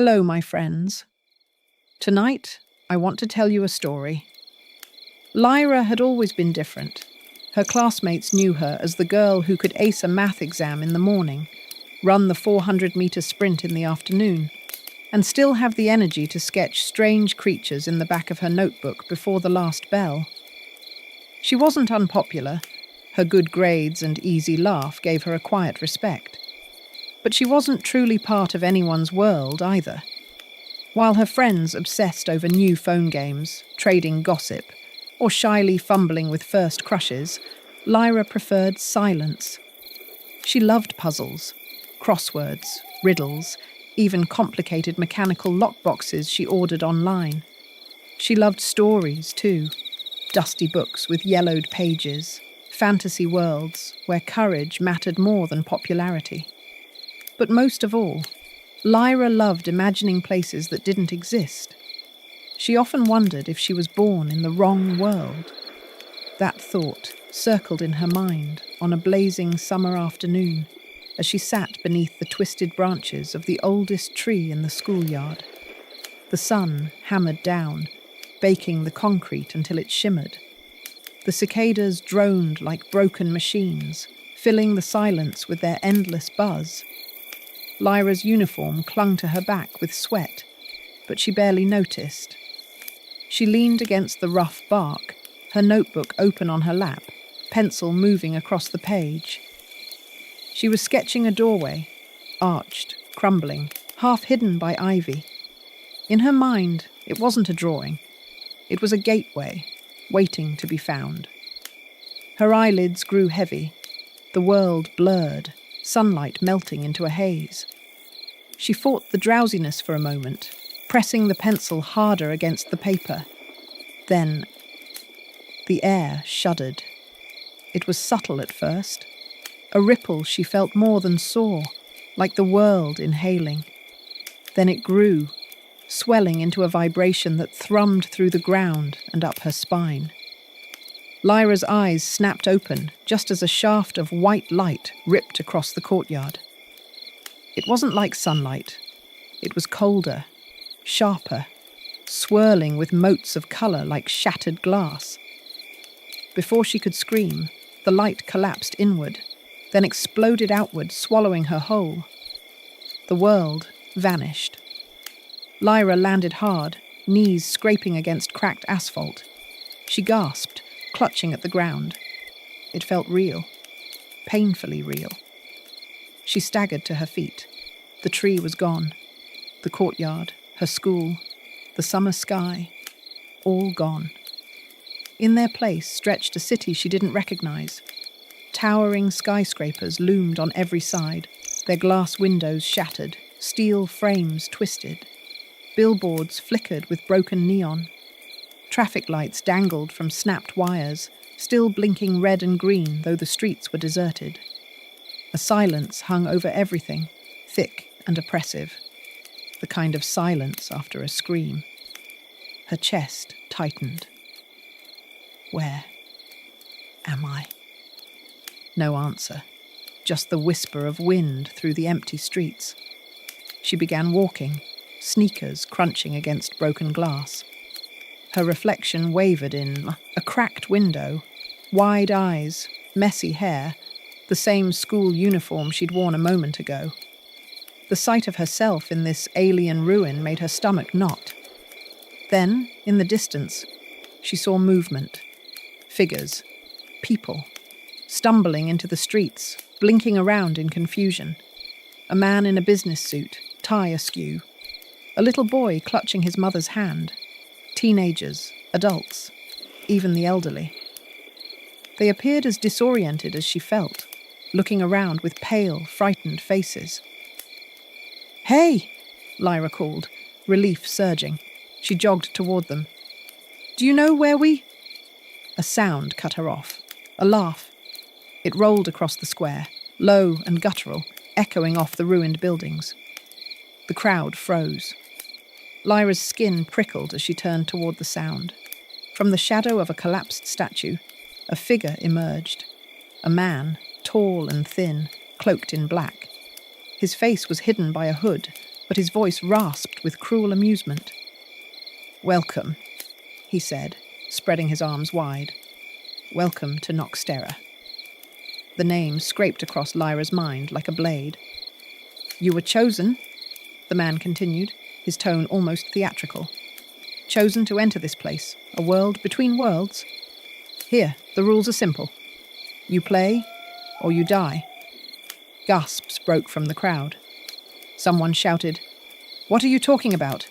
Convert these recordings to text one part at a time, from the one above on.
Hello, my friends. Tonight, I want to tell you a story. Lyra had always been different. Her classmates knew her as the girl who could ace a math exam in the morning, run the 400-meter sprint in the afternoon, and still have the energy to sketch strange creatures in the back of her notebook before the last bell. She wasn't unpopular. Her good grades and easy laugh gave her a quiet respect. But she wasn't truly part of anyone's world either. While her friends obsessed over new phone games, trading gossip, or shyly fumbling with first crushes, Lyra preferred silence. She loved puzzles, crosswords, riddles, even complicated mechanical lockboxes she ordered online. She loved stories too, dusty books with yellowed pages, fantasy worlds where courage mattered more than popularity. But most of all, Lyra loved imagining places that didn't exist. She often wondered if she was born in the wrong world. That thought circled in her mind on a blazing summer afternoon as she sat beneath the twisted branches of the oldest tree in the schoolyard. The sun hammered down, baking the concrete until it shimmered. The cicadas droned like broken machines, filling the silence with their endless buzz. Lyra's uniform clung to her back with sweat, but she barely noticed. She leaned against the rough bark, her notebook open on her lap, pencil moving across the page. She was sketching a doorway, arched, crumbling, half hidden by ivy. In her mind, it wasn't a drawing. It was a gateway, waiting to be found. Her eyelids grew heavy, the world blurred, sunlight melting into a haze. She fought the drowsiness for a moment, pressing the pencil harder against the paper. Then, the air shuddered. It was subtle at first, a ripple she felt more than saw, like the world inhaling. Then it grew, swelling into a vibration that thrummed through the ground and up her spine. Lyra's eyes snapped open just as a shaft of white light ripped across the courtyard. It wasn't like sunlight. It was colder, sharper, swirling with motes of colour like shattered glass. Before she could scream, the light collapsed inward, then exploded outward, swallowing her whole. The world vanished. Lyra landed hard, knees scraping against cracked asphalt. She gasped, clutching at the ground. It felt real, painfully real. She staggered to her feet. The tree was gone. The courtyard, her school, the summer sky, all gone. In their place stretched a city she didn't recognize. Towering skyscrapers loomed on every side, their glass windows shattered, steel frames twisted. Billboards flickered with broken neon. Traffic lights dangled from snapped wires, still blinking red and green though the streets were deserted. A silence hung over everything, thick and oppressive. The kind of silence after a scream. Her chest tightened. Where am I? No answer, just the whisper of wind through the empty streets. She began walking, sneakers crunching against broken glass. Her reflection wavered in a cracked window, wide eyes, messy hair, the same school uniform she'd worn a moment ago. The sight of herself in this alien ruin made her stomach knot. Then, in the distance, she saw movement, figures, people, stumbling into the streets, blinking around in confusion. A man in a business suit, tie askew. A little boy clutching his mother's hand. Teenagers, adults, even the elderly. They appeared as disoriented as she felt, looking around with pale, frightened faces. "Hey!" Lyra called, relief surging. She jogged toward them. "Do you know where we—" A sound cut her off. A laugh. It rolled across the square, low and guttural, echoing off the ruined buildings. The crowd froze. Lyra's skin prickled as she turned toward the sound. From the shadow of a collapsed statue, a figure emerged. A man, tall and thin, cloaked in black. His face was hidden by a hood, but his voice rasped with cruel amusement. "Welcome," he said, spreading his arms wide. "Welcome to Noxterra." The name scraped across Lyra's mind like a blade. "You were chosen," the man continued, his tone almost theatrical. "Chosen to enter this place, a world between worlds. Here, the rules are simple. You play, or you die." Gasps broke from the crowd. Someone shouted, "What are you talking about?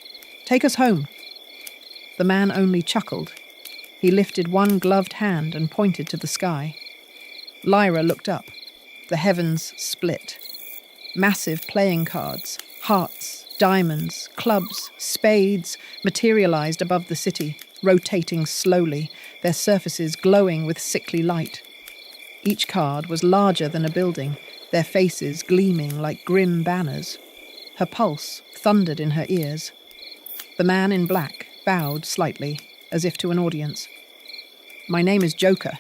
Take us home." The man only chuckled. He lifted one gloved hand and pointed to the sky. Lyra looked up. The heavens split. Massive playing cards, hearts, diamonds, clubs, spades materialized above the city, rotating slowly, their surfaces glowing with sickly light. Each card was larger than a building, their faces gleaming like grim banners. Her pulse thundered in her ears. The man in black bowed slightly, as if to an audience. "My name is Joker.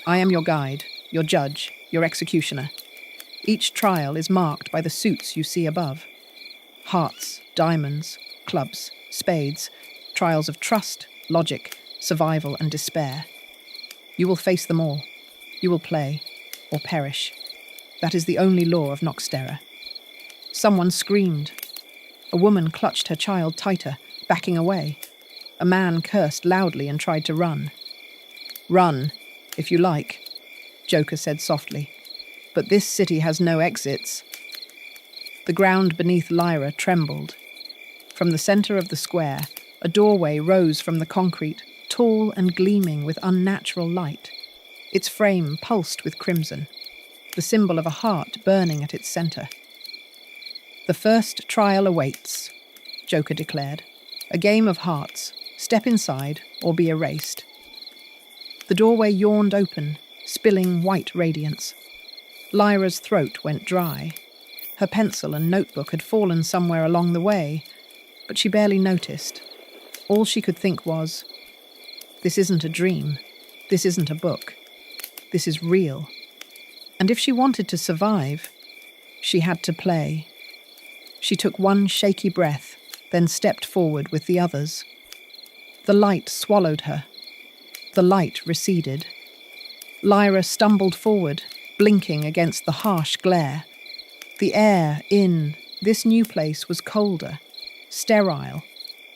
I am your guide, your judge, your executioner. Each trial is marked by the suits you see above. Hearts, diamonds, clubs, spades, trials of trust, logic, survival, and despair. You will face them all. You will play, or perish. That is the only law of Noxterra." Someone screamed. A woman clutched her child tighter, backing away. A man cursed loudly and tried to run. "Run, if you like," Joker said softly. "But this city has no exits." The ground beneath Lyra trembled. From the center of the square, a doorway rose from the concrete, tall and gleaming with unnatural light. Its frame pulsed with crimson, the symbol of a heart burning at its center. "The first trial awaits," Joker declared. "A game of hearts. Step inside or be erased." The doorway yawned open, spilling white radiance. Lyra's throat went dry. Her pencil and notebook had fallen somewhere along the way, but she barely noticed. All she could think was, "This isn't a dream. This isn't a book. This is real." And if she wanted to survive, she had to play. She took one shaky breath, then stepped forward with the others. The light swallowed her. The light receded. Lyra stumbled forward, blinking against the harsh glare. The air in this new place was colder, sterile,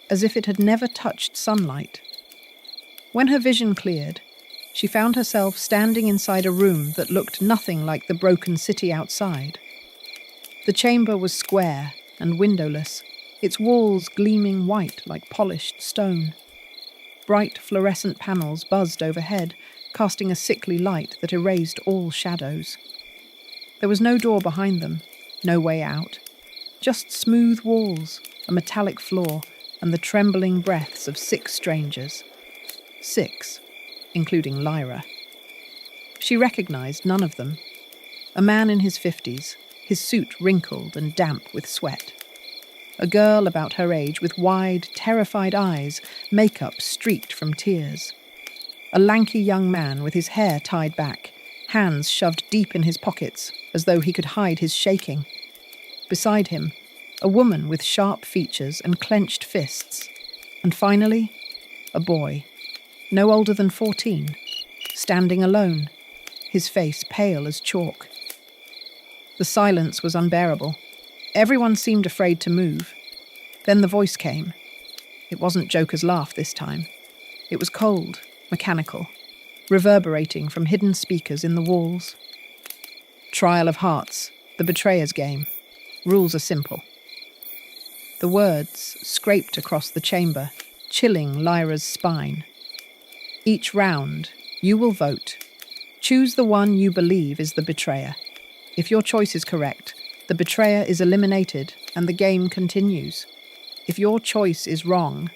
as if it had never touched sunlight. When her vision cleared, she found herself standing inside a room that looked nothing like the broken city outside. The chamber was square and windowless, its walls gleaming white like polished stone. Bright fluorescent panels buzzed overhead, casting a sickly light that erased all shadows. There was no door behind them, no way out. Just smooth walls, a metallic floor, and the trembling breaths of 6 strangers. 6, including Lyra. She recognized none of them. A man in his 50s, his suit wrinkled and damp with sweat. A girl about her age with wide, terrified eyes, makeup streaked from tears. A lanky young man with his hair tied back, hands shoved deep in his pockets as though he could hide his shaking. Beside him, a woman with sharp features and clenched fists. And finally, a boy, no older than 14, standing alone, his face pale as chalk. The silence was unbearable. Everyone seemed afraid to move. Then the voice came. It wasn't Joker's laugh this time. It was cold, mechanical, reverberating from hidden speakers in the walls. "Trial of Hearts, the Betrayer's Game. Rules are simple." The words scraped across the chamber, chilling Lyra's spine. "Each round, you will vote. Choose the one you believe is the betrayer. If your choice is correct, the betrayer is eliminated and the game continues. If your choice is wrong..."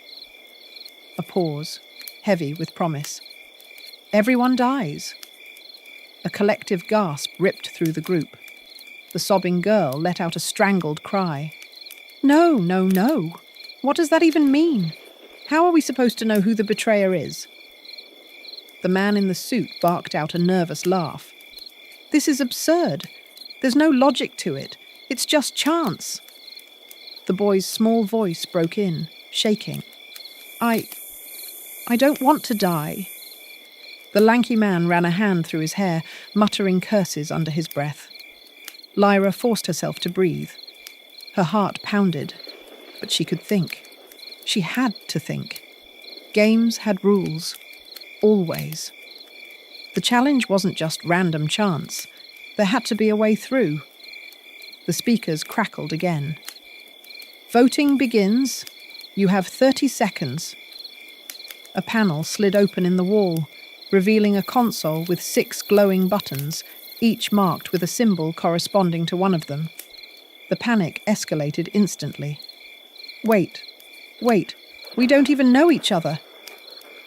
A pause, heavy with promise. "Everyone dies." A collective gasp ripped through the group. The sobbing girl let out a strangled cry. "No, no, no. What does that even mean? How are we supposed to know who the betrayer is?" The man in the suit barked out a nervous laugh. "This is absurd. There's no logic to it. It's just chance." The boy's small voice broke in, shaking. I don't want to die." The lanky man ran a hand through his hair, muttering curses under his breath. Lyra forced herself to breathe. Her heart pounded, but she could think. She had to think. Games had rules. Always. The challenge wasn't just random chance. There had to be a way through. The speakers crackled again. "Voting begins. You have 30 seconds. A panel slid open in the wall, revealing a console with 6 glowing buttons, each marked with a symbol corresponding to one of them. The panic escalated instantly. Wait, we don't even know each other."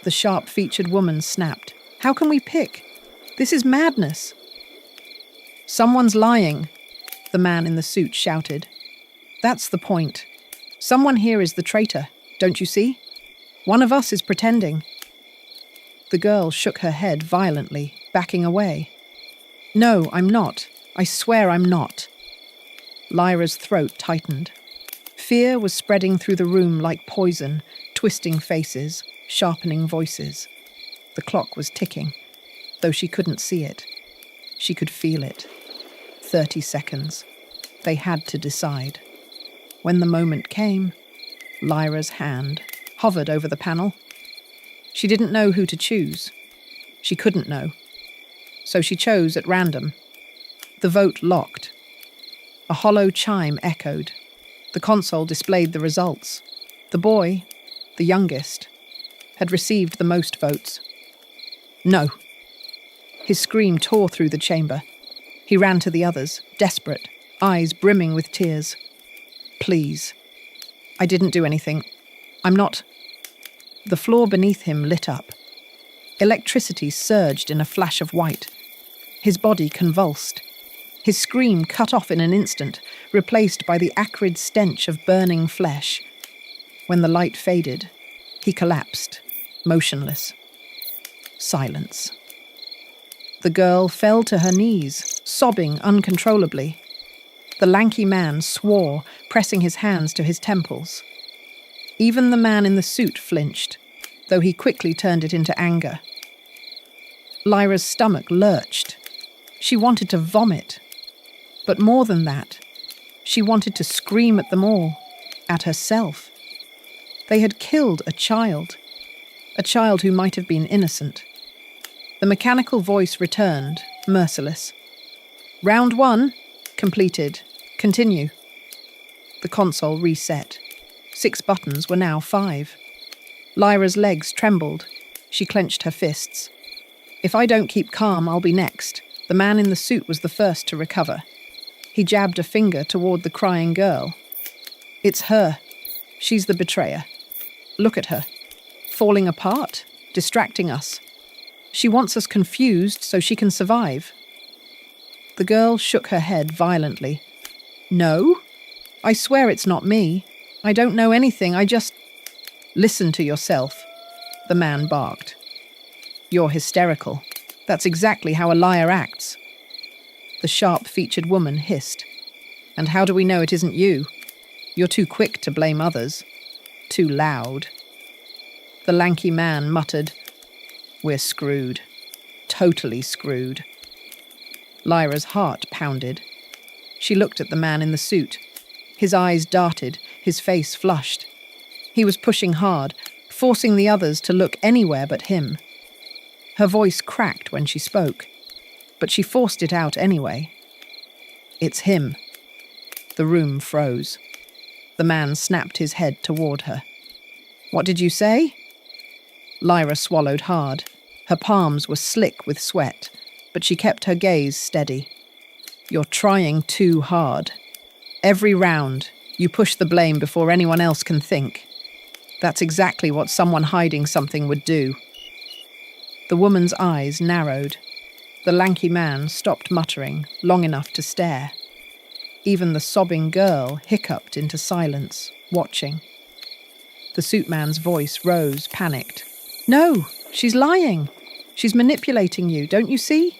The sharp-featured woman snapped. "How can we pick? This is madness." "Someone's lying," the man in the suit shouted. "That's the point. Someone here is the traitor, don't you see? One of us is pretending." The girl shook her head violently, backing away. "No, I'm not. I swear I'm not." Lyra's throat tightened. Fear was spreading through the room like poison, twisting faces, sharpening voices. The clock was ticking, though she couldn't see it. She could feel it. 30 seconds. They had to decide. When the moment came, Lyra's hand hovered over the panel. She didn't know who to choose. She couldn't know. So she chose at random. The vote locked. A hollow chime echoed. The console displayed the results. The boy, the youngest, had received the most votes. No. His scream tore through the chamber. He ran to the others, desperate, eyes brimming with tears. "Please. I didn't do anything. I'm not..." The floor beneath him lit up. Electricity surged in a flash of white. His body convulsed. His scream cut off in an instant, replaced by the acrid stench of burning flesh. When the light faded, he collapsed, motionless. Silence. The girl fell to her knees, sobbing uncontrollably. The lanky man swore, pressing his hands to his temples. Even the man in the suit flinched, though he quickly turned it into anger. Lyra's stomach lurched. She wanted to vomit. But more than that, she wanted to scream at them all, at herself. They had killed a child who might have been innocent. The mechanical voice returned, merciless. "Round 1, completed. Continue." The console reset. 6 buttons were now 5. Lyra's legs trembled. She clenched her fists. "If I don't keep calm, I'll be next." The man in the suit was the first to recover. He jabbed a finger toward the crying girl. "It's her. She's the betrayer. Look at her. Falling apart, distracting us. She wants us confused so she can survive." The girl shook her head violently. "No, I swear it's not me. I don't know anything, I just..." "Listen to yourself," the man barked. "You're hysterical. That's exactly how a liar acts." The sharp-featured woman hissed. "And how do we know it isn't you? You're too quick to blame others. Too loud." The lanky man muttered, "We're screwed. Totally screwed." Lyra's heart pounded. She looked at the man in the suit. His eyes darted, his face flushed. He was pushing hard, forcing the others to look anywhere but him. Her voice cracked when she spoke, but she forced it out anyway. "It's him." The room froze. The man snapped his head toward her. "What did you say?" Lyra swallowed hard. Her palms were slick with sweat, but she kept her gaze steady. "You're trying too hard. Every round, you push the blame before anyone else can think. That's exactly what someone hiding something would do." The woman's eyes narrowed. The lanky man stopped muttering, long enough to stare. Even the sobbing girl hiccuped into silence, watching. The suit man's voice rose, panicked. "No, she's lying. She's manipulating you, don't you see?"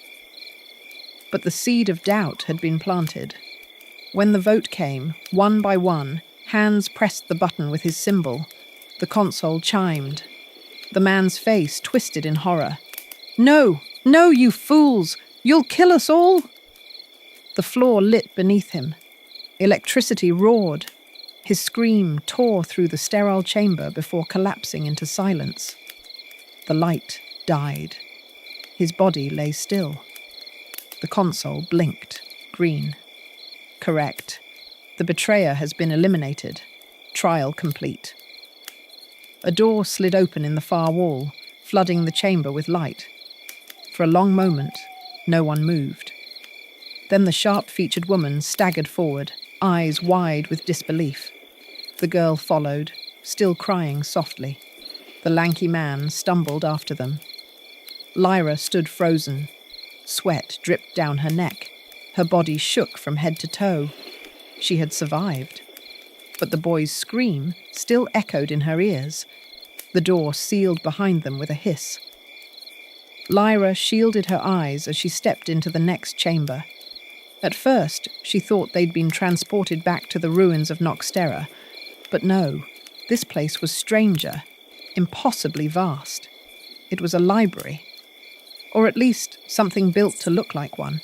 But the seed of doubt had been planted. When the vote came, one by one, Hands pressed the button with his symbol. The console chimed. The man's face twisted in horror. "No! No, you fools! You'll kill us all!" The floor lit beneath him. Electricity roared. His scream tore through the sterile chamber before collapsing into silence. The light died. His body lay still. The console blinked, green. Correct. The betrayer has been eliminated. Trial complete. A door slid open in the far wall, flooding the chamber with light. For a long moment, no one moved. Then the sharp-featured woman staggered forward, eyes wide with disbelief. The girl followed, still crying softly. The lanky man stumbled after them. Lyra stood frozen. Sweat dripped down her neck. Her body shook from head to toe. She had survived. But the boy's scream still echoed in her ears. The door sealed behind them with a hiss. Lyra shielded her eyes as she stepped into the next chamber. At first, she thought they'd been transported back to the ruins of Noxterra. But no, this place was stranger, impossibly vast. It was a library. Or at least something built to look like one.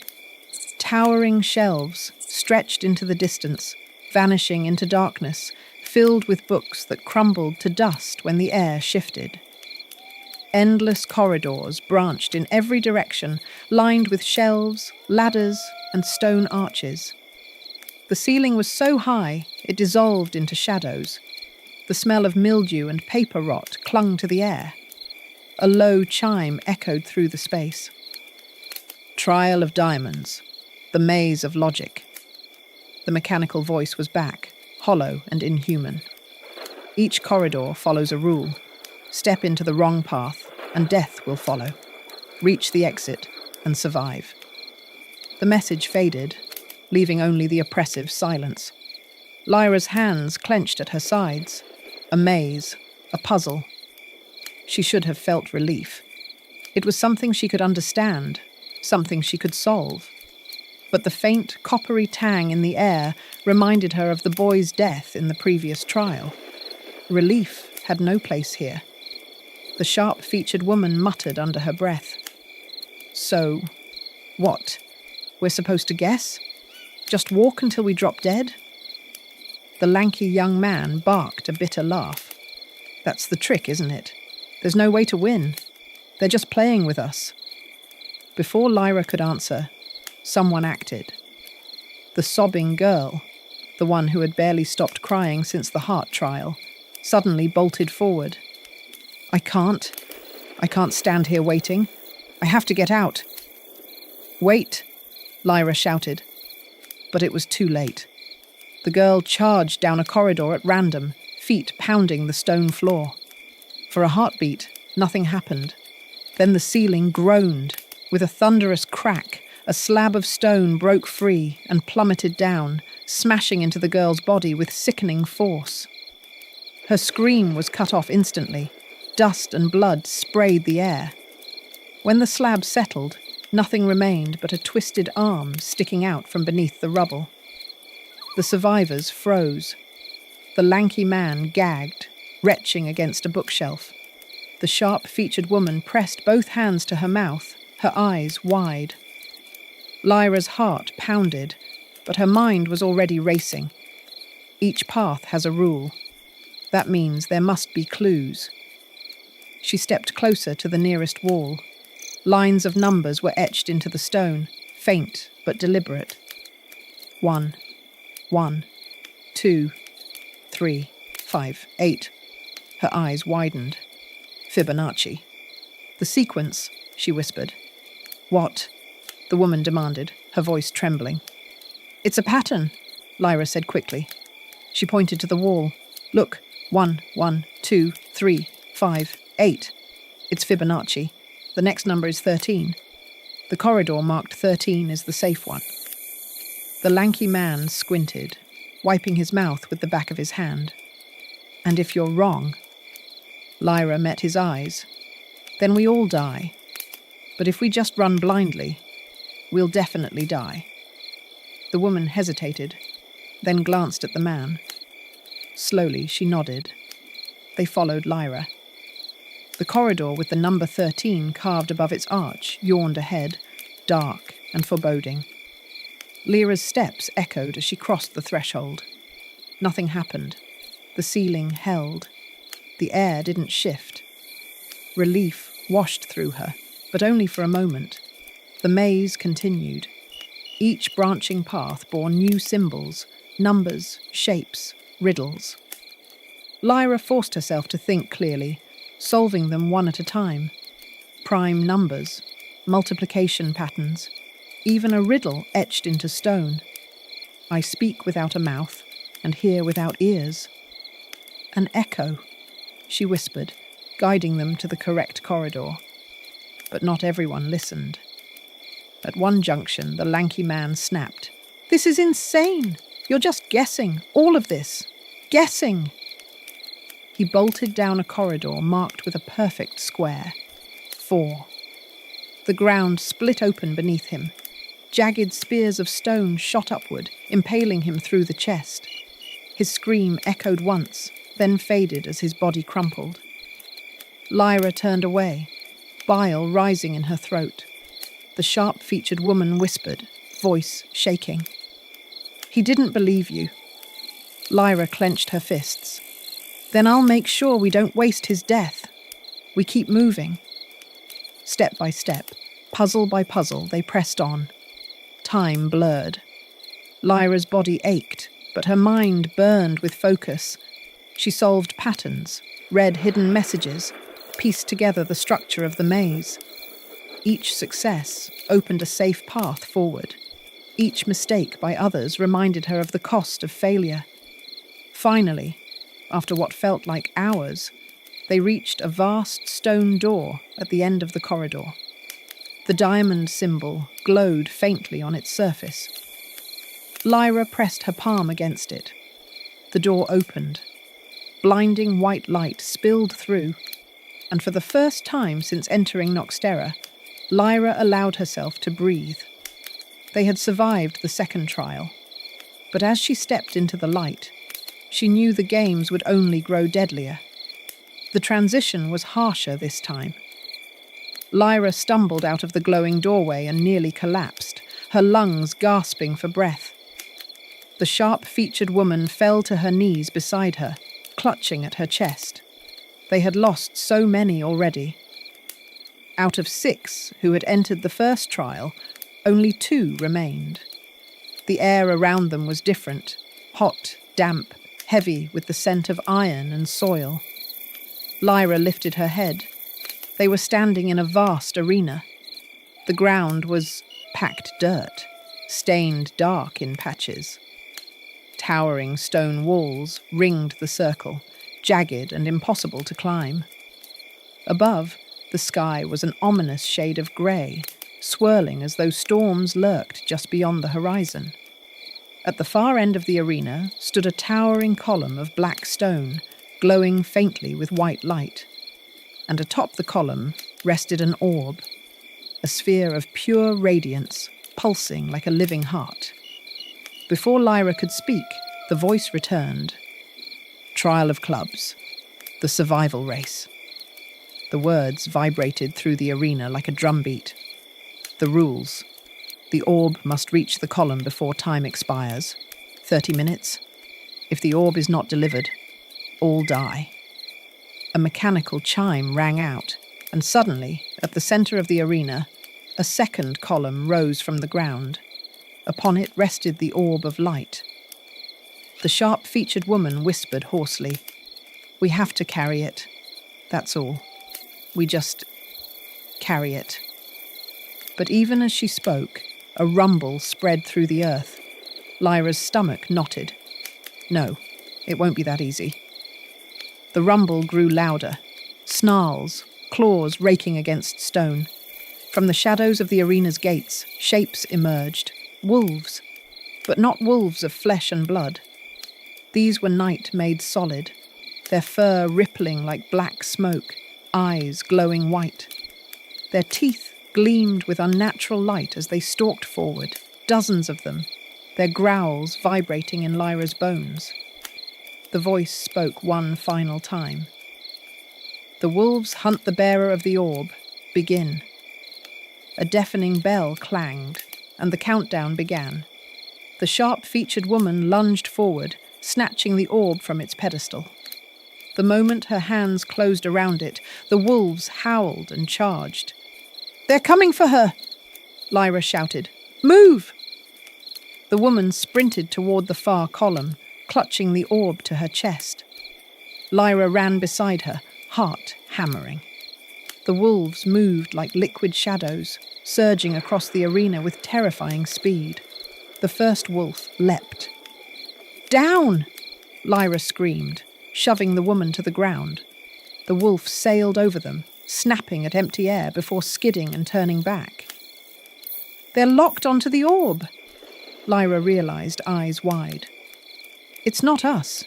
Towering shelves stretched into the distance, vanishing into darkness, filled with books that crumbled to dust when the air shifted. Endless corridors branched in every direction, lined with shelves, ladders, and stone arches. The ceiling was so high it dissolved into shadows. The smell of mildew and paper rot clung to the air. A low chime echoed through the space. Trial of diamonds. The maze of logic. The mechanical voice was back, hollow and inhuman. Each corridor follows a rule. Step into the wrong path, and death will follow. Reach the exit, and survive. The message faded, leaving only the oppressive silence. Lyra's hands clenched at her sides. A maze, a puzzle. She should have felt relief. It was something she could understand, something she could solve. But the faint, coppery tang in the air reminded her of the boy's death in the previous trial. Relief had no place here. The sharp-featured woman muttered under her breath. "So, what? We're supposed to guess? Just walk until we drop dead?" The lanky young man barked a bitter laugh. "That's the trick, isn't it? There's no way to win. They're just playing with us." Before Lyra could answer, someone acted. The sobbing girl, the one who had barely stopped crying since the heart trial, suddenly bolted forward. I can't stand here waiting. I have to get out." "Wait," Lyra shouted. But it was too late. The girl charged down a corridor at random, feet pounding the stone floor. For a heartbeat, nothing happened. Then the ceiling groaned. With a thunderous crack, a slab of stone broke free and plummeted down, smashing into the girl's body with sickening force. Her scream was cut off instantly. Dust and blood sprayed the air. When the slab settled, nothing remained but a twisted arm sticking out from beneath the rubble. The survivors froze. The lanky man gagged, retching against a bookshelf. The sharp-featured woman pressed both hands to her mouth, her eyes wide. Lyra's heart pounded, but her mind was already racing. Each path has a rule. That means there must be clues. She stepped closer to the nearest wall. Lines of numbers were etched into the stone, faint but deliberate. 1, 1, 2, 3, 5, 8. Her eyes widened. Fibonacci. "The sequence," she whispered. "What?" the woman demanded, her voice trembling. "It's a pattern," Lyra said quickly. She pointed to the wall. "Look, 1, 1, 2, 3, 5, 8. It's Fibonacci. The next number is 13. The corridor marked 13 is the safe one." The lanky man squinted, wiping his mouth with the back of his hand. "And if you're wrong?" Lyra met his eyes. "Then we all die. But if we just run blindly, we'll definitely die." The woman hesitated, then glanced at the man. Slowly, she nodded. They followed Lyra. The corridor with the number 13 carved above its arch yawned ahead, dark and foreboding. Lyra's steps echoed as she crossed the threshold. Nothing happened. The ceiling held. The air didn't shift. Relief washed through her, but only for a moment. The maze continued. Each branching path bore new symbols, numbers, shapes, riddles. Lyra forced herself to think clearly, solving them one at a time. Prime numbers, multiplication patterns, even a riddle etched into stone. I speak without a mouth and hear without ears. An echo, she whispered, guiding them to the correct corridor. But not everyone listened. At one junction, the lanky man snapped. "This is insane! You're just guessing, all of this. Guessing!" He bolted down a corridor marked with a perfect square. 4. The ground split open beneath him. Jagged spears of stone shot upward, impaling him through the chest. His scream echoed once, then faded as his body crumpled. Lyra turned away, bile rising in her throat. The sharp-featured woman whispered, voice shaking. "He didn't believe you." Lyra clenched her fists. "Then I'll make sure we don't waste his death." We keep moving. Step by step, puzzle by puzzle, they pressed on. Time blurred. Lyra's body ached, but her mind burned with focus. She solved patterns, read hidden messages, pieced together the structure of the maze. Each success opened a safe path forward. Each mistake by others reminded her of the cost of failure. Finally, after what felt like hours, they reached a vast stone door at the end of the corridor. The diamond symbol glowed faintly on its surface. Lyra pressed her palm against it. The door opened. Blinding white light spilled through, and for the first time since entering Noxterra, Lyra allowed herself to breathe. They had survived the second trial, but as she stepped into the light, she knew the games would only grow deadlier. The transition was harsher this time. Lyra stumbled out of the glowing doorway and nearly collapsed, her lungs gasping for breath. The sharp-featured woman fell to her knees beside her, clutching at her chest. They had lost so many already. Out of 6 who had entered the first trial, only 2 remained. The air around them was different, hot, damp, heavy with the scent of iron and soil. Lyra lifted her head. They were standing in a vast arena. The ground was packed dirt, stained dark in patches. Towering stone walls ringed the circle, jagged and impossible to climb. Above, the sky was an ominous shade of grey, swirling as though storms lurked just beyond the horizon. At the far end of the arena stood a towering column of black stone, glowing faintly with white light. And atop the column rested an orb, a sphere of pure radiance, pulsing like a living heart. Before Lyra could speak, the voice returned. Trial of clubs. The survival race. The words vibrated through the arena like a drumbeat. The rules. The orb must reach the column before time expires. 30 minutes. If the orb is not delivered, all die. A mechanical chime rang out, and suddenly, at the center of the arena, a second column rose from the ground. Upon it rested the orb of light. The sharp-featured woman whispered hoarsely, "We have to carry it. That's all. We just carry it." But even as she spoke, a rumble spread through the earth. Lyra's stomach knotted. No, it won't be that easy. The rumble grew louder. Snarls, claws raking against stone. From the shadows of the arena's gates, shapes emerged. Wolves. But not wolves of flesh and blood. These were night made solid, their fur rippling like black smoke, eyes glowing white. Their teeth gleamed with unnatural light as they stalked forward, dozens of them, their growls vibrating in Lyra's bones. The voice spoke one final time. The wolves hunt the bearer of the orb. Begin. A deafening bell clanged, and the countdown began. The sharp-featured woman lunged forward, snatching the orb from its pedestal. The moment her hands closed around it, the wolves howled and charged. "They're coming for her!" Lyra shouted. "Move!" The woman sprinted toward the far column, clutching the orb to her chest. Lyra ran beside her, heart hammering. The wolves moved like liquid shadows, surging across the arena with terrifying speed. The first wolf leapt. "Down!" Lyra screamed, shoving the woman to the ground. The wolf sailed over them, snapping at empty air before skidding and turning back. "They're locked onto the orb," Lyra realized, eyes wide. "It's not us.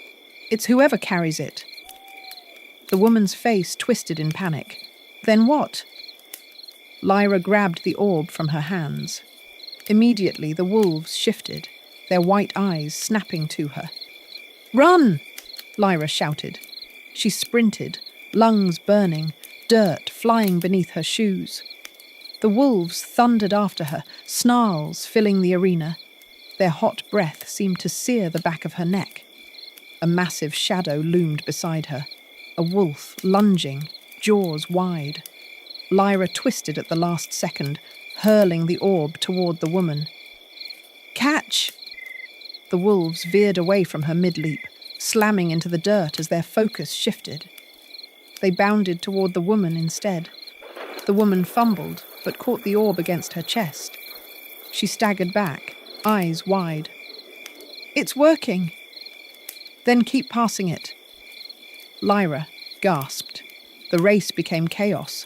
It's whoever carries it." The woman's face twisted in panic. Then what? Lyra grabbed the orb from her hands. Immediately, the wolves shifted, their white eyes snapping to her. "Run!" Lyra shouted. She sprinted, lungs burning, dirt flying beneath her shoes. The wolves thundered after her, snarls filling the arena. Their hot breath seemed to sear the back of her neck. A massive shadow loomed beside her, a wolf lunging, jaws wide. Lyra twisted at the last second, hurling the orb toward the woman. "Catch!" The wolves veered away from her mid-leap, slamming into the dirt as their focus shifted. They bounded toward the woman instead. The woman fumbled, but caught the orb against her chest. She staggered back, eyes wide. "It's working!" "Then keep passing it." Lyra gasped. The race became chaos.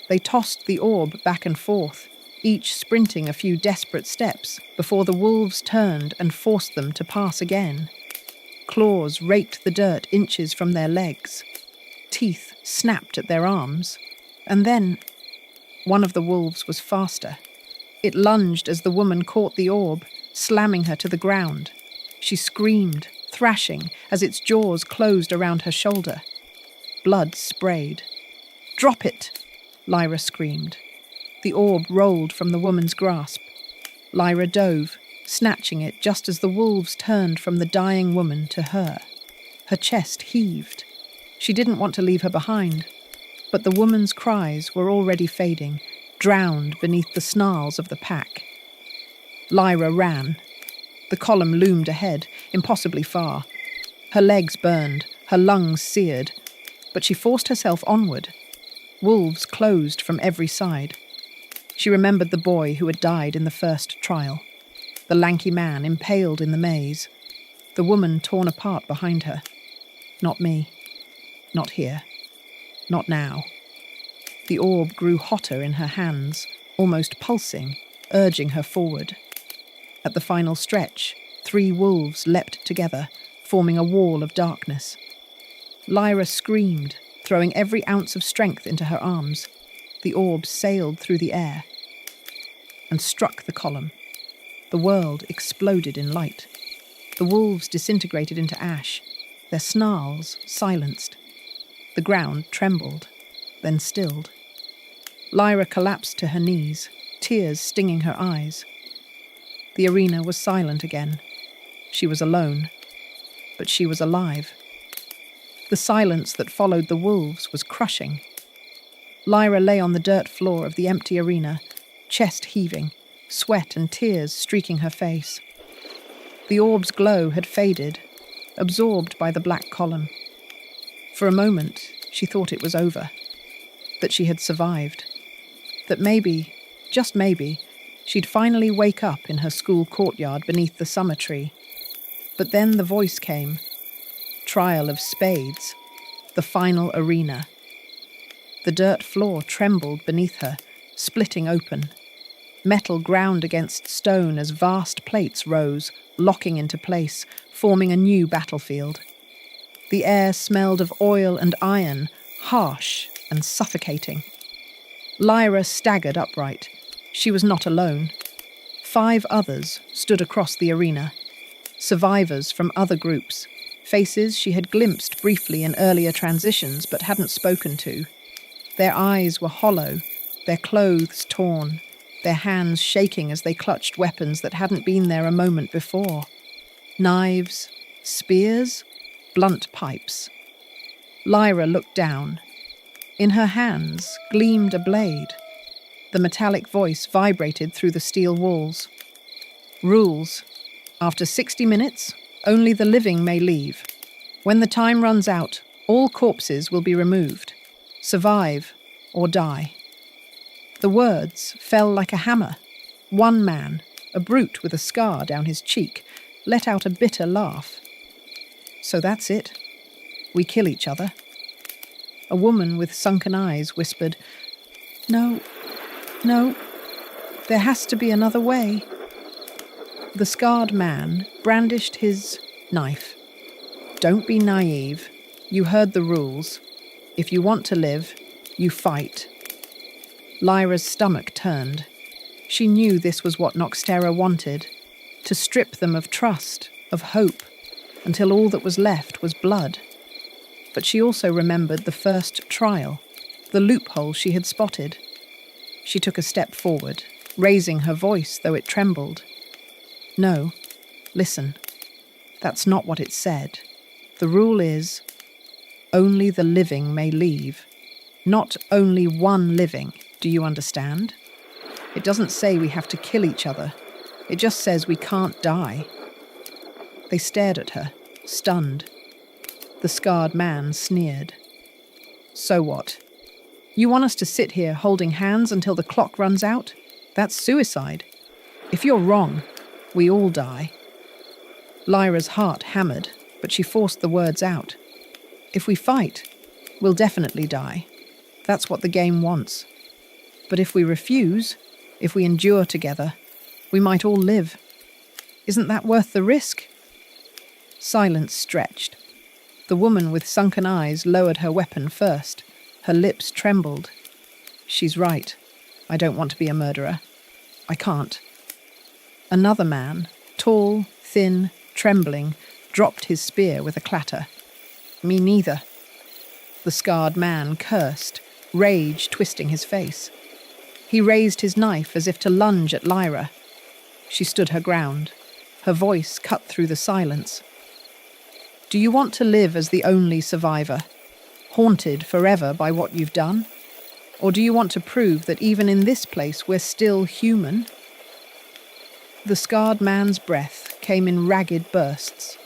They tossed the orb back and forth, each sprinting a few desperate steps before the wolves turned and forced them to pass again. Claws raked the dirt inches from their legs. Teeth snapped at their arms. And then, one of the wolves was faster. It lunged as the woman caught the orb, slamming her to the ground. She screamed, thrashing, as its jaws closed around her shoulder. Blood sprayed. "Drop it!" Lyra screamed. The orb rolled from the woman's grasp. Lyra dove, snatching it just as the wolves turned from the dying woman to her. Her chest heaved. She didn't want to leave her behind, but the woman's cries were already fading, drowned beneath the snarls of the pack. Lyra ran. The column loomed ahead, impossibly far. Her legs burned, her lungs seared, but she forced herself onward. Wolves closed from every side. She remembered the boy who had died in the first trial, the lanky man impaled in the maze, the woman torn apart behind her. Not me. Not here. Not now. The orb grew hotter in her hands, almost pulsing, urging her forward. At the final stretch, 3 wolves leapt together, forming a wall of darkness. Lyra screamed, throwing every ounce of strength into her arms. The orb sailed through the air and struck the column. The world exploded in light. The wolves disintegrated into ash, their snarls silenced. The ground trembled, then stilled. Lyra collapsed to her knees, tears stinging her eyes. The arena was silent again. She was alone, but she was alive. The silence that followed the wolves was crushing. Lyra lay on the dirt floor of the empty arena, chest heaving, sweat and tears streaking her face. The orb's glow had faded, absorbed by the black column. For a moment, she thought it was over, that she had survived, that maybe, just maybe, she'd finally wake up in her school courtyard beneath the summer tree. But then the voice came. Trial of spades. The final arena. The dirt floor trembled beneath her, splitting open. Metal ground against stone as vast plates rose, locking into place, forming a new battlefield. The air smelled of oil and iron, harsh and suffocating. Lyra staggered upright. She was not alone. 5 others stood across the arena. Survivors from other groups, faces she had glimpsed briefly in earlier transitions but hadn't spoken to. Their eyes were hollow, their clothes torn, their hands shaking as they clutched weapons that hadn't been there a moment before. Knives, spears, blunt pipes. Lyra looked down. In her hands gleamed a blade. The metallic voice vibrated through the steel walls. Rules. After 60 minutes, only the living may leave. When the time runs out, all corpses will be removed. Survive or die. The words fell like a hammer. One man, a brute with a scar down his cheek, let out a bitter laugh. So that's it. We kill each other. A woman with sunken eyes whispered, "No, no, there has to be another way." The scarred man brandished his knife. "Don't be naive. You heard the rules. If you want to live, you fight." Lyra's stomach turned. She knew this was what Noxterra wanted, to strip them of trust, of hope, until all that was left was blood. But she also remembered the first trial, the loophole she had spotted. She took a step forward, raising her voice though it trembled. "No, listen, that's not what it said. The rule is, only the living may leave. Not only one living, do you understand? It doesn't say we have to kill each other. It just says we can't die." They stared at her, stunned. The scarred man sneered. "So what? You want us to sit here holding hands until the clock runs out? That's suicide. If you're wrong, we all die." Lyra's heart hammered, but she forced the words out. "If we fight, we'll definitely die. That's what the game wants. But if we refuse, if we endure together, we might all live. Isn't that worth the risk?" Silence stretched. The woman with sunken eyes lowered her weapon first. Her lips trembled. "She's right. I don't want to be a murderer. I can't." Another man, tall, thin, trembling, dropped his spear with a clatter. "Me neither." The scarred man cursed, rage twisting his face. He raised his knife as if to lunge at Lyra. She stood her ground. Her voice cut through the silence. "Do you want to live as the only survivor, haunted forever by what you've done? Or do you want to prove that even in this place we're still human?" The scarred man's breath came in ragged bursts.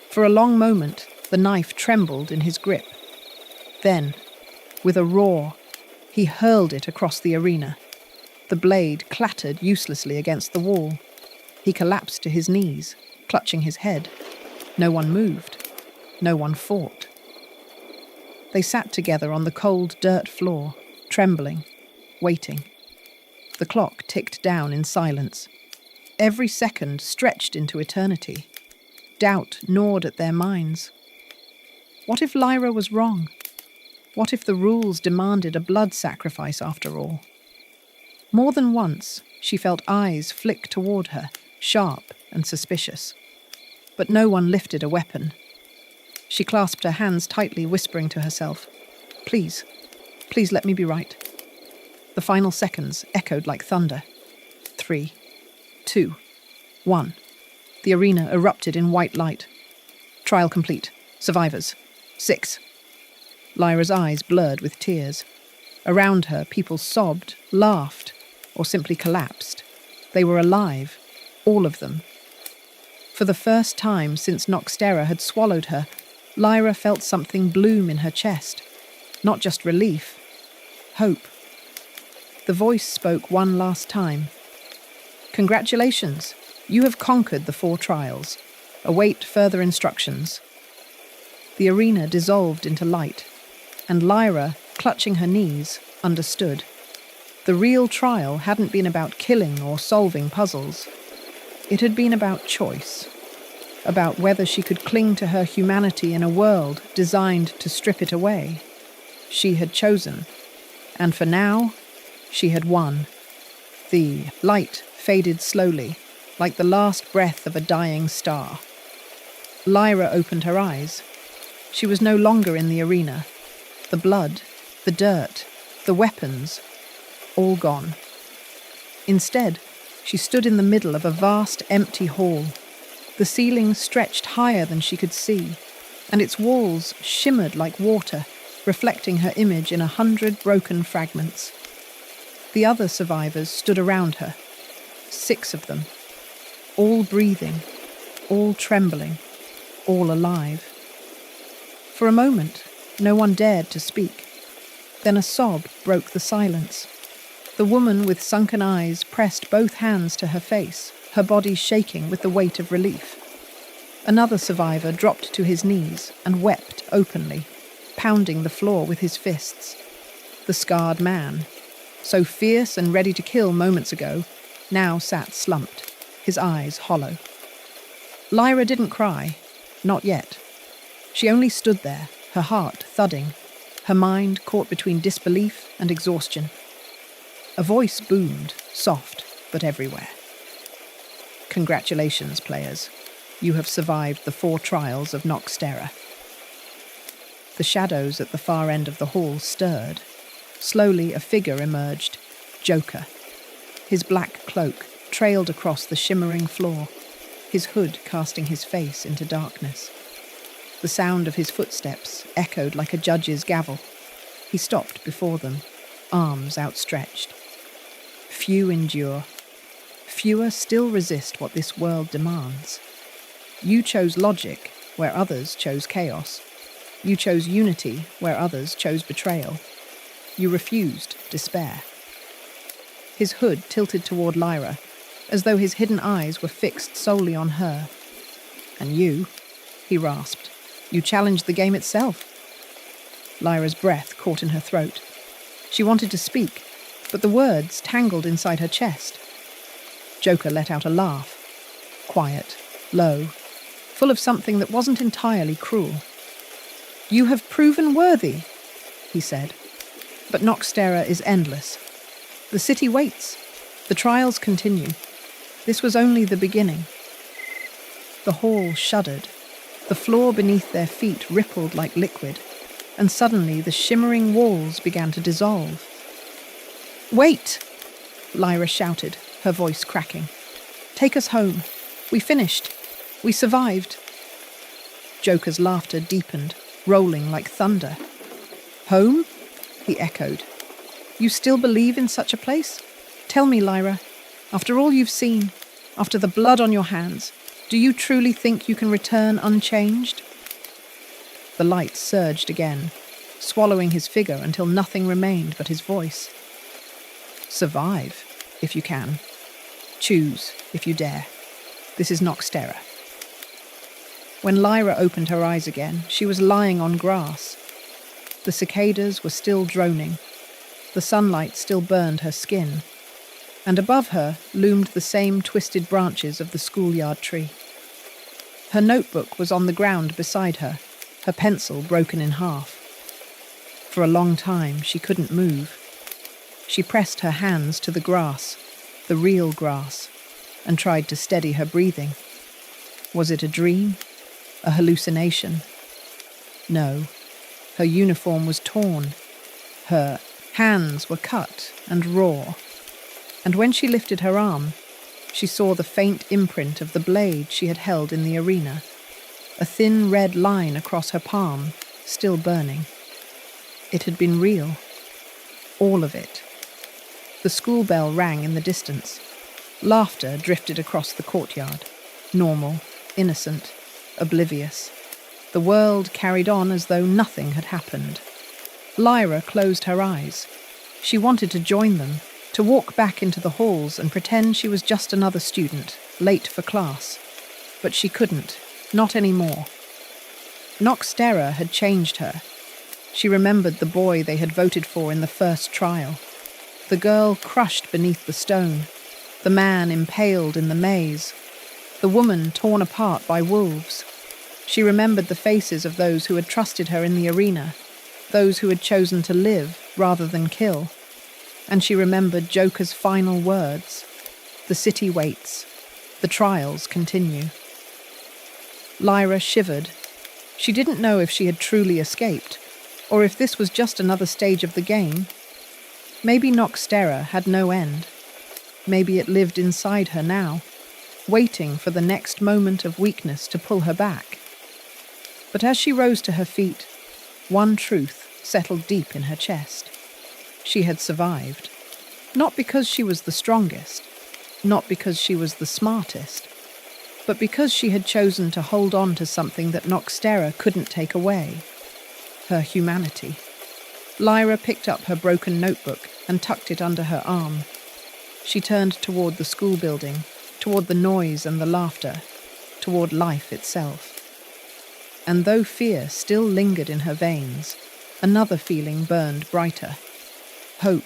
For a long moment, the knife trembled in his grip. Then, with a roar, he hurled it across the arena. The blade clattered uselessly against the wall. He collapsed to his knees, clutching his head. No one moved. No one fought. They sat together on the cold dirt floor, trembling, waiting. The clock ticked down in silence. Every second stretched into eternity. Doubt gnawed at their minds. What if Lyra was wrong? What if the rules demanded a blood sacrifice after all? More than once, she felt eyes flick toward her, sharp and suspicious. But no one lifted a weapon. She clasped her hands tightly, whispering to herself, "Please, please let me be right." The final seconds echoed like thunder. 3, 2, 1. The arena erupted in white light. Trial complete. Survivors. 6. Lyra's eyes blurred with tears. Around her, people sobbed, laughed, or simply collapsed. They were alive, all of them. For the first time since Noxterra had swallowed her, Lyra felt something bloom in her chest. Not just relief, hope. The voice spoke one last time. "Congratulations, you have conquered the 4 trials. Await further instructions." The arena dissolved into light, and Lyra, clutching her knees, understood. The real trial hadn't been about killing or solving puzzles. It had been about choice, about whether she could cling to her humanity in a world designed to strip it away. She had chosen, and for now, she had won. The light faded slowly, like the last breath of a dying star. Lyra opened her eyes. She was no longer in the arena. The blood, the dirt, the weapons, all gone. Instead, she stood in the middle of a vast, empty hall. The ceiling stretched higher than she could see, and its walls shimmered like water, reflecting her image in 100 broken fragments. The other survivors stood around her, 6 of them, all breathing, all trembling, all alive. For a moment, no one dared to speak. Then a sob broke the silence. The woman with sunken eyes pressed both hands to her face, her body shaking with the weight of relief. Another survivor dropped to his knees and wept openly, pounding the floor with his fists. The scarred man, so fierce and ready to kill moments ago, now sat slumped, his eyes hollow. Lyra didn't cry, not yet. She only stood there, her heart thudding, her mind caught between disbelief and exhaustion. A voice boomed, soft but everywhere. "Congratulations, players. You have survived the 4 trials of Noxterra." The shadows at the far end of the hall stirred. Slowly a figure emerged, Joker. His black cloak trailed across the shimmering floor, his hood casting his face into darkness. The sound of his footsteps echoed like a judge's gavel. He stopped before them, arms outstretched. Few endure. Fewer still resist what this world demands. You chose logic where others chose chaos. You chose unity where others chose betrayal. You refused despair. His hood tilted toward Lyra, as though his hidden eyes were fixed solely on her. "And you," he rasped, "you challenged the game itself." Lyra's breath caught in her throat. She wanted to speak, but the words tangled inside her chest. Joker let out a laugh, quiet, low, full of something that wasn't entirely cruel. "You have proven worthy," he said. "But Noxterra is endless. The city waits. The trials continue. This was only the beginning." The hall shuddered. The floor beneath their feet rippled like liquid, and suddenly the shimmering walls began to dissolve. "Wait!" Lyra shouted, her voice cracking. "Take us home. We finished. We survived." Joker's laughter deepened, rolling like thunder. "Home?" he echoed. "You still believe in such a place? Tell me, Lyra, after all you've seen, after the blood on your hands, do you truly think you can return unchanged?" The light surged again, swallowing his figure until nothing remained but his voice. "Survive, if you can. Choose, if you dare. This is Noxterra." When Lyra opened her eyes again, she was lying on grass. The cicadas were still droning. The sunlight still burned her skin. And above her loomed the same twisted branches of the schoolyard tree. Her notebook was on the ground beside her, her pencil broken in half. For a long time, she couldn't move. She pressed her hands to the grass, the real grass, and tried to steady her breathing. Was it a dream? A hallucination? No. Her uniform was torn. Her hands were cut and raw. And when she lifted her arm, she saw the faint imprint of the blade she had held in the arena, a thin red line across her palm, still burning. It had been real. All of it. The school bell rang in the distance. Laughter drifted across the courtyard. Normal, innocent, oblivious. The world carried on as though nothing had happened. Lyra closed her eyes. She wanted to join them, to walk back into the halls and pretend she was just another student, late for class. But she couldn't, not anymore. Noxterra had changed her. She remembered the boy they had voted for in the first trial. The girl crushed beneath the stone, the man impaled in the maze, the woman torn apart by wolves. She remembered the faces of those who had trusted her in the arena, those who had chosen to live rather than kill. And she remembered Joker's final words: "The city waits. The trials continue." Lyra shivered. She didn't know if she had truly escaped, or if this was just another stage of the game. Maybe Noxterra had no end. Maybe it lived inside her now, waiting for the next moment of weakness to pull her back. But as she rose to her feet, one truth settled deep in her chest. She had survived. Not because she was the strongest, not because she was the smartest, but because she had chosen to hold on to something that Noxterra couldn't take away: her humanity. Lyra picked up her broken notebook and tucked it under her arm. She turned toward the school building, toward the noise and the laughter, toward life itself. And though fear still lingered in her veins, another feeling burned brighter: hope.